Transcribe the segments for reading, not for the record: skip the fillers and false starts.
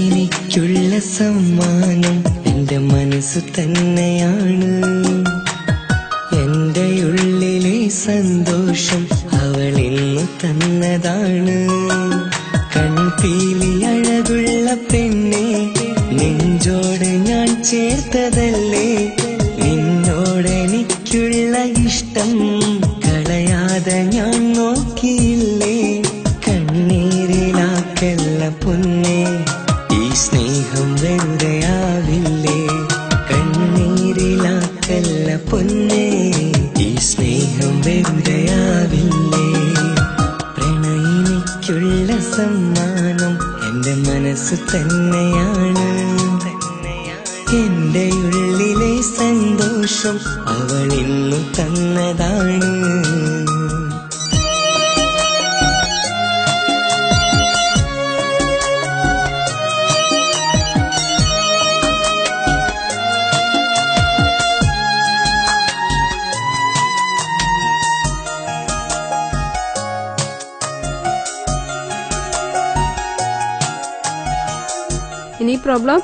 എനിക്കുള്ള സമ്മാനം എന്റെ മനസ്സ് തന്നെയാണ്. എന്റെ ഉള്ളിലെ സന്തോഷം അവൾ ഇന്നു തന്നതാണ്. കൺപീലി അഴകുള്ള പെണ്ണെ, നെഞ്ചോട് ഞാൻ ചേർത്തതല്ലേ. നിന്നോടെനിക്കുള്ള ഇഷ്ടം കളയാതെ ഞാൻ നോക്കിയില്ലേ. കണ്ണീരിലാക്കല്ല പൊന്നേ, ഈ സ്നേഹം വെറുതെയാവില്ലേ. കണ്ണീരിലാക്കല്ല പൊന്നേ, ഈ സ്നേഹം വെറുതെയാവില്ലേ. പ്രണയിനിക്കുള്ള സമ്മാനം എന്റെ മനസ്സ് തന്നെയാണ്. എന്റെ ഉള്ളിലെ സന്തോഷം അവൾ ഇന്നു തന്നതാണ്. ഇനി പ്രോബ്ലം?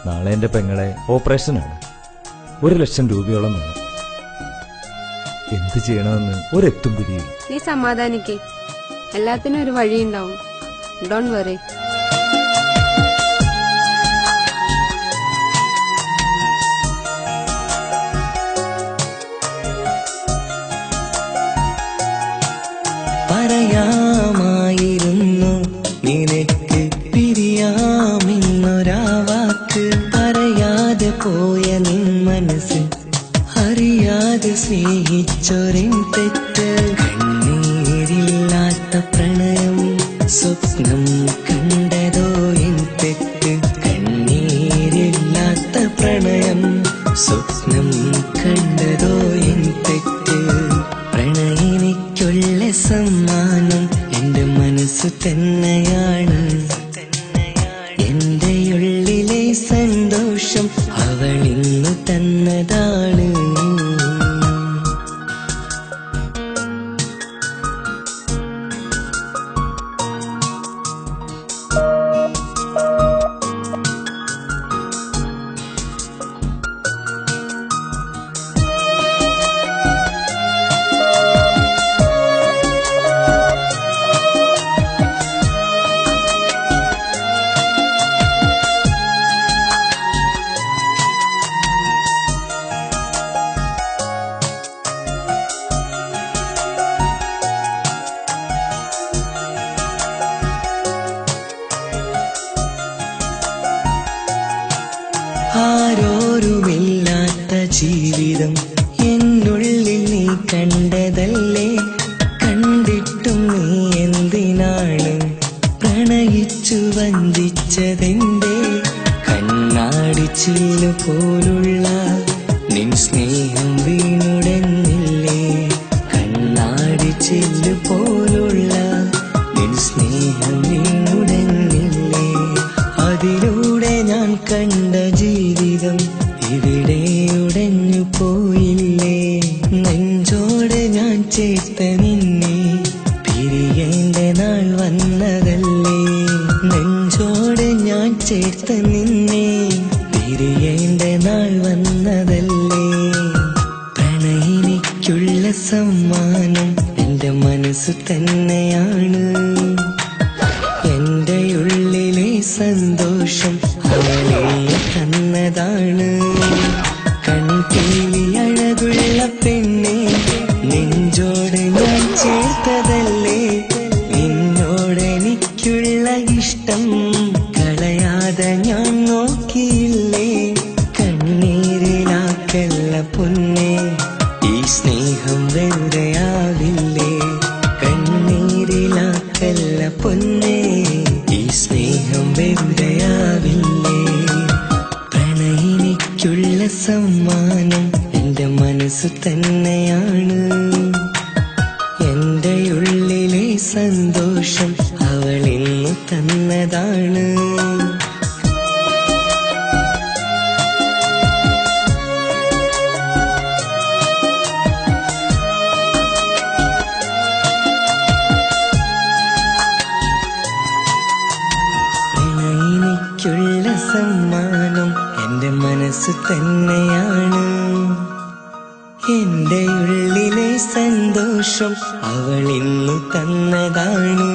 നാളെ എന്റെ പെങ്ങളെ ഓപ്പറേഷനാണ്. 1,00,000 രൂപയോളം വേണം. എന്ത് ചെയ്യണമെന്ന് ഒരെത്തും പിടിയില്ല. നീ സമാധാനിക്കേ, എല്ലാത്തിനും ഒരു വഴിയുണ്ടാവും. Don't worry. പറയാമായിരുന്നു നിനക്ക് പിരിയാമെന്നൊരാ വാക്ക്. പറയാതെ പോയ നിൻ മനസ്സ് അറിയാതെ സ്നേഹിച്ചൊരിൻ തെറ്റ്. കണ്ണീരില്ലാത്ത പ്രണയം സ്വപ്നം കണ്ടതോ എൻ തെറ്റ്. കണ്ണീരില്ലാത്ത പ്രണയം സ്വപ്നം കണ്ടതോ എൻ തെറ്റ്. പ്രണയിനിക്കുള്ള സമ്മാനം എന്റെ മനസ്സ് തന്നെയാണ്. എന്റെ ഉള്ളിലെ സന്തോഷം അവൾ ഇന്നു തന്നതാണ്. ആരോരുമില്ലാത്ത ജീവിതം എന്നുള്ളിൽ നീ കണ്ടതല്ലേ. കണ്ടിട്ടും നീ എന്തിനാണ് പ്രണയിച്ചു വഞ്ചിച്ചതെന്തേ. കണ്ണാടിച്ചില്ലു പോലുള്ള നിൻ സ്നേഹം വീണുടഞ്ഞില്ലേ. കണ്ണാടിച്ചില്ലു പോലുള്ള നിൻ സ്നേഹം വീണുടഞ്ഞില്ലേ. അതിലൂടെ ഞാൻ കണ്ട ജീവിതം ഇവിടെ ഉടഞ്ഞു പോയില്ലേ. നെഞ്ചോട് ഞാൻ ചേർത്ത നിന്നെ പിരിയേണ്ട നാൾ വന്നതല്ലേ. നെഞ്ചോട് ഞാൻ ചേർത്ത നിന്നെ പിരിയേണ്ട നാൾ വന്നതല്ലേ. പ്രണയിനിക്കുള്ള സമ്മാനം എന്റെ മനസ്സ് തന്നെയാണ്. എന്റെ ഉള്ളിലെ സന്തോഷം അവളെ തന്നതാണ്. കൺപീലി അഴകുള്ള പെണ്ണെ നെഞ്ചോട് ഞാൻ ചേർത്തതല്ലേ. നിന്നോടെനിക്കുള്ള ഇഷ്ടം കളയാതെ ഞാൻ നോക്കിയില്ലേ. കണ്ണീരിലാക്കല്ല പൊന്നെ, ഈ സ്നേഹം വെറുതെയാവില്ലേ. കണ്ണീരിലാക്കല്ല പൊന്നെ, ഈ സ്നേഹം വെറുതെയാവില്ലേ. പ്രണയിനിക്കുള്ള സമ്മാനം എന്റെ മനസ്സ് തന്നെയാണ്. എന്റെ ഉള്ളിലെ സന്തോഷം അവളിന്നു തന്നതാണ്. പ്രണയിനിക്കുള്ള സമ്മാനം എന്റെ മനസ്സ് തന്നെയാണ്. എന്റെ ഉള്ളിലെ സന്തോഷം അവളിന്നു തന്നതാണ്.